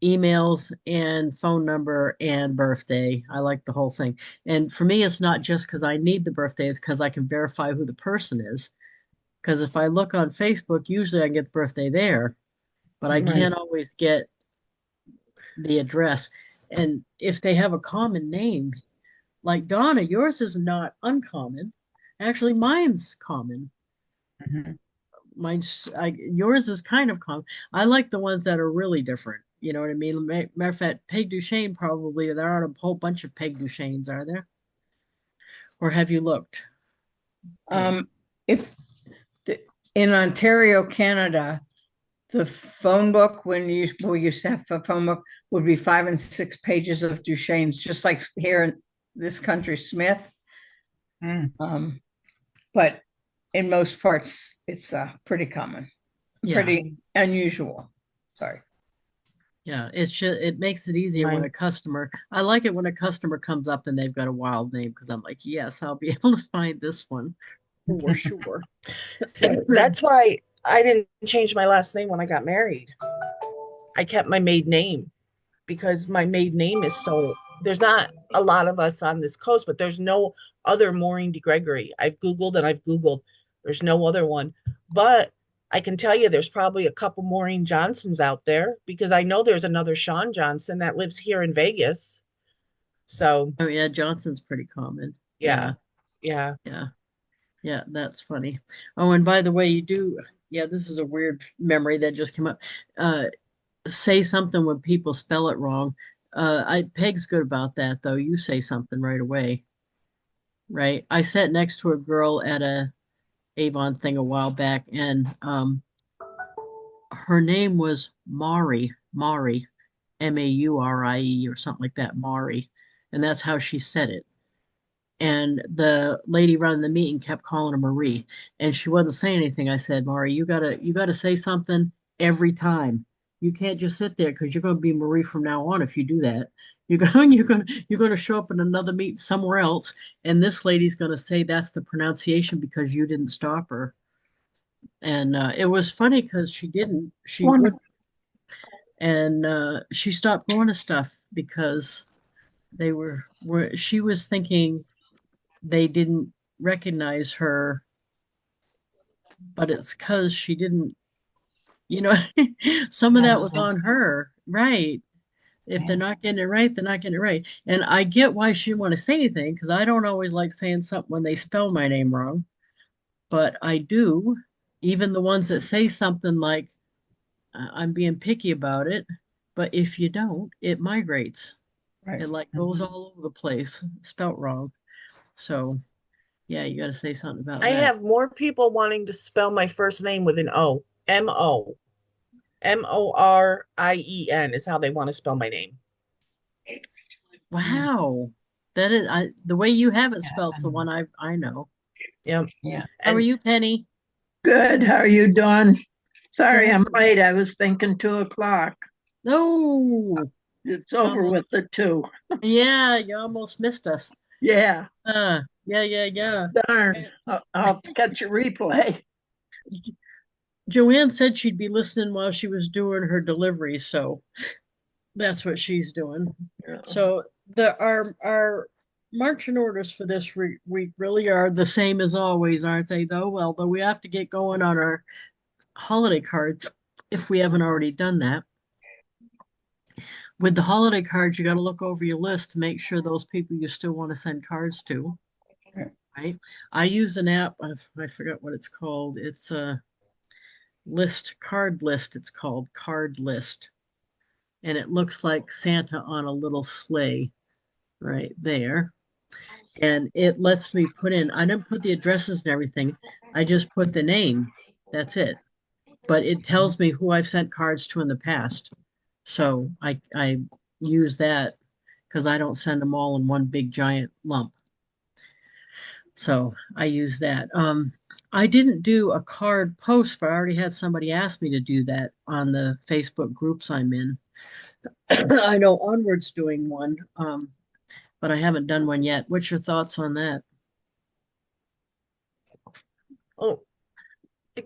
emails and phone number and birthday. I like the whole thing. And for me it's not just because I need the birthday, it's because I can verify who the person is. Because if I look on Facebook, usually I can get the birthday there, but I Right. can't always get the address. And if they have a common name, like Donna, yours is not uncommon. Actually, mine's common. Mhm. Yours is kind of common. I like the ones that are really different. You know what I mean? Matter of fact, Peg Duchesne probably, there aren't a whole bunch of Peg Duchesnes, are there? Or have you looked, Peg? if the, in Ontario, Canada, the phone book when we used to have a phone book would be 5 and 6 pages of Duchesne's, just like here in this country, Smith. Um, but in most parts, it's pretty common, Yeah. pretty unusual. Sorry. Yeah, it's just it makes it easier when Mine. a customer. I like it when a customer comes up and they've got a wild name because I'm like, yes, I'll be able to find this one for sure. See, that's why I didn't change my last name when I got married. I kept my maiden name because my maiden name is so, there's not a lot of us on this coast, but there's no other Maureen DeGregory. I've Googled and I've Googled. There's no other one. But I can tell you there's probably a couple Maureen Johnsons out there because I know there's another Sean Johnson that lives here in Vegas. So Oh yeah, Johnson's pretty common. yeah, yeah. Yeah, yeah, that's funny. Oh, and by the way, you do, yeah, this is a weird memory that just came up. Say something when people spell it wrong. Peg's good about that though. You say something right away, right? I sat next to a girl at a Avon thing a while back, and her name was Maury, Maurie or something like that, Maury, and that's how she said it. And the lady running the meeting kept calling her Marie, and she wasn't saying anything. I said, Maury, you gotta say something every time. You can't just sit there because you're gonna be Marie from now on if you do that. You're gonna show up in another meet somewhere else, and this lady's gonna say that's the pronunciation because you didn't stop her. And it was funny because she didn't. She would, and she stopped going to stuff because they were she was thinking they didn't recognize her, but it's because she didn't, you know, some of that was on her, right? If they're not getting it right, they're not getting it right. And I get why she didn't want to say anything because I don't always like saying something when they spell my name wrong, but I do. Even the ones that say something like, I'm being picky about it, but if you don't, it migrates. Right. It like goes all over the place, spelt wrong. So yeah, you got to say something about I that. have more people wanting to spell my first name with an O. Mourien is how they want to spell my name. Wow. That is the way you have it spell's the one I know. Yeah. Yeah. How are And you, Penny? Good. How are you doing? Sorry, I'm Good. late. I was thinking 2 o'clock. No. It's over Almost, with the two. yeah, you almost missed us. Yeah, Yeah. darn. I'll have to catch a replay. Joanne said she'd be listening while she was doing her delivery, so that's what she's doing. So our marching orders for this week really are the same as always, aren't they? Though, well, though we have to get going on our holiday cards if we haven't already done that. With the holiday cards, you got to look over your list to make sure those people you still want to send cards to, right? I use an app. I forgot what it's called. It's a card list. It's called Card List, and it looks like Santa on a little sleigh right there. And it lets me put in, I didn't put the addresses and everything. I just put the name. That's it. But it tells me who I've sent cards to in the past. So I use that because I don't send them all in one big giant lump. So I use that. I didn't do a card post, but I already had somebody ask me to do that on the Facebook groups I'm in. I know Onward's doing one, but I haven't done one yet. What's your thoughts on that? oh,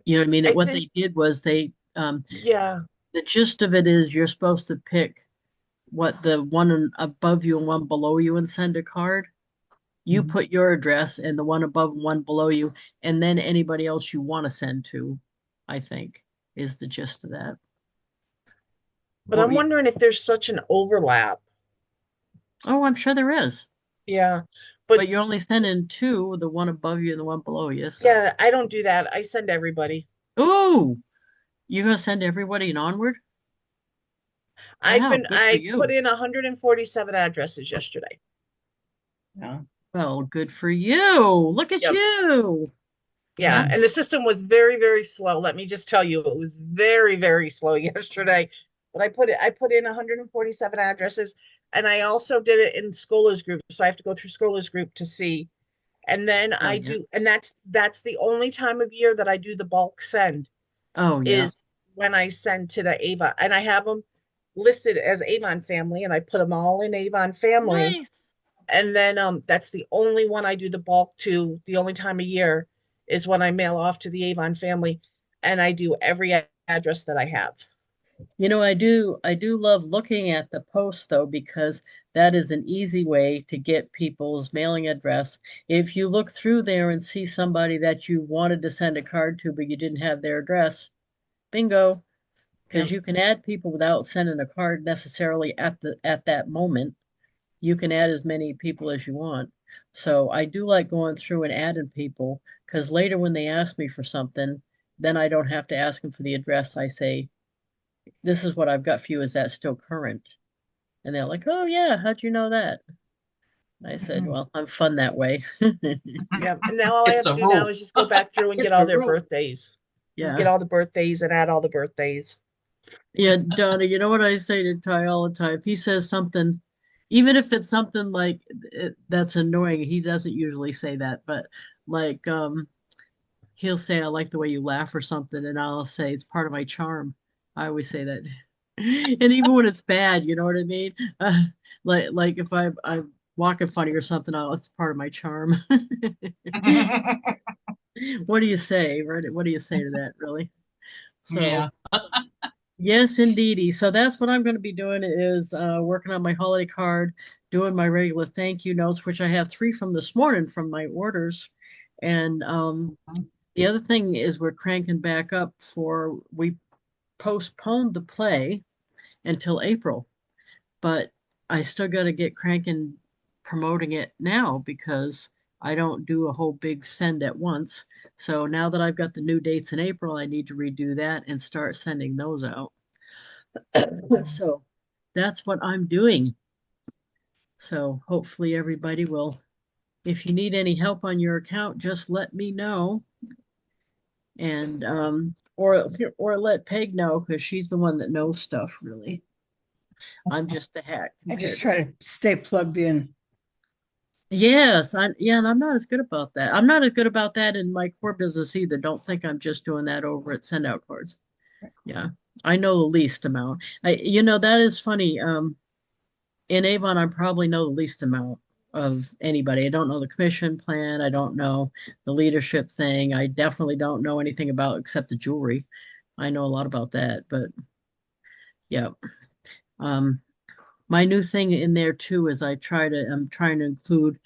You know what I mean? I What think they did was yeah. the gist of it is you're supposed to pick what the one above you and one below you and send a card. You put your address and the one above and one below you, and then anybody else you want to send to, I think, is the gist of that. But What I'm were you- wondering if there's such an overlap. Oh, I'm sure there is. Yeah. But But you're only sending two, the one above you and the one below you. So. yeah, I don't do that. I send everybody. Ooh, you're gonna send everybody an onward? Wow, good for I put you. in 147 addresses yesterday. Yeah. Well, good for you. Look at Yep. you. Yeah, That's and the system was very, very slow. Let me just tell you, it was very, very slow yesterday. But I put in 147 addresses, and I also did it in Scola's group. So I have to go through Scola's group to see And then Oh, I yeah. do, and that's the only time of year that I do the bulk send Oh, yeah. is when I send to the Avon, and I have them listed as Avon family, and I put them all in Avon family. Nice. And then that's the only one I do the bulk to. The only time of year is when I mail off to the Avon family, and I do every address that I have. You know, I do love looking at the post though, because that is an easy way to get people's mailing address. If you look through there and see somebody that you wanted to send a card to, but you didn't have their address, bingo, because Yep. you can add people without sending a card necessarily at that moment. You can add as many people as you want. So I do like going through and adding people because later when they ask me for something, then I don't have to ask them for the address. I say, this is what I've got for you. Is that still current? And they're like, oh, yeah, how'd you know that? And I said, well, I'm fun that way. Yep. And now all I It's have to a do now rule. is just go back through and get It's all a their rule. birthdays. Just Yeah. get all the birthdays and add all the birthdays. Yeah, Donna, you know what I say to Ty all the time? If he says something, even if it's something like that's annoying, he doesn't usually say that, but like he'll say, I like the way you laugh or something, and I'll say it's part of my charm. I always say that. And even when it's bad, you know what I mean? Like if I'm walking funny or something, it's part of my charm. What do you say, right? What do you say to that, really? So Yeah. yes, indeedy. So that's what I'm going to be doing is working on my holiday card, doing my regular thank you notes, which I have 3 from this morning from my orders. And the other thing is we're cranking back up we postponed the play until April, but I still got to get cranking promoting it now because I don't do a whole big send at once. So now that I've got the new dates in April, I need to redo that and start sending those out. So that's what I'm doing. So hopefully everybody will, if you need any help on your account, just let me know. And or let Peg know because she's the one that knows stuff really. I'm just a hack I just compared to. try to stay plugged in. Yes, and I'm not as good about that. I'm not as good about that in my core business either. Don't think I'm just doing that over at SendOutCards. Yeah. I know the least amount. That is funny. In Avon, I probably know the least amount of anybody. I don't know the commission plan. I don't know the leadership thing. I definitely don't know anything about except the jewelry. I know a lot about that, but yeah. Um, my new thing in there too is I'm trying to include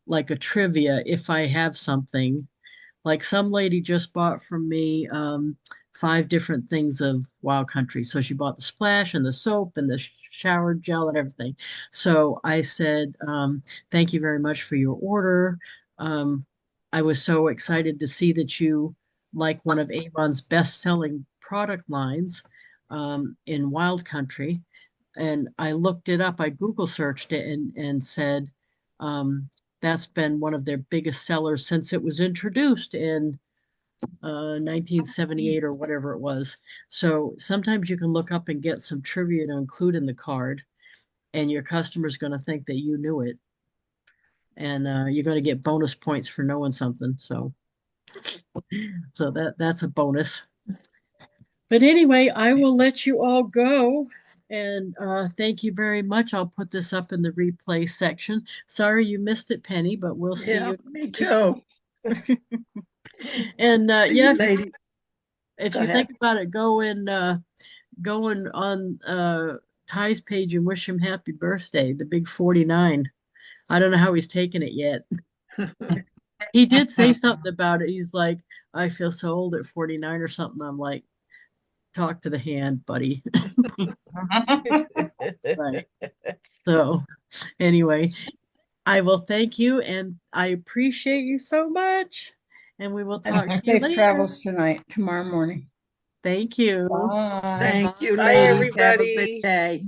like a trivia if I have something. Like some lady just bought from me 5 different things of Wild Country. So she bought the splash and the soap and the shower gel and everything. So I said, thank you very much for your order. Um, I was so excited to see that you like one of Avon's best-selling product lines in Wild Country. And I looked it up, I Google searched it and said, that's been one of their biggest sellers since it was introduced in 1978 or whatever it was. So sometimes you can look up and get some trivia to include in the card, and your customer's going to think that you knew it, and you're going to get bonus points for knowing something. So that's a bonus. But anyway, I will let you all go. And thank you very much. I'll put this up in the replay section. Sorry you missed it, Penny, but we'll see Yeah, you. me too. And You yeah, lady, if go you think ahead. about it, going on Ty's page and wish him happy birthday, the big 49. I don't know how he's taking it yet. He did say something about it. He's like, I feel so old at 49 or something. I'm like, talk to the hand, buddy. Right. So anyway, I will thank you and I appreciate you so much. And we will talk And to you safe later. travels tonight, tomorrow morning. Thank you. Bye. Thank you, Bye, ladies. Have a good everybody. day.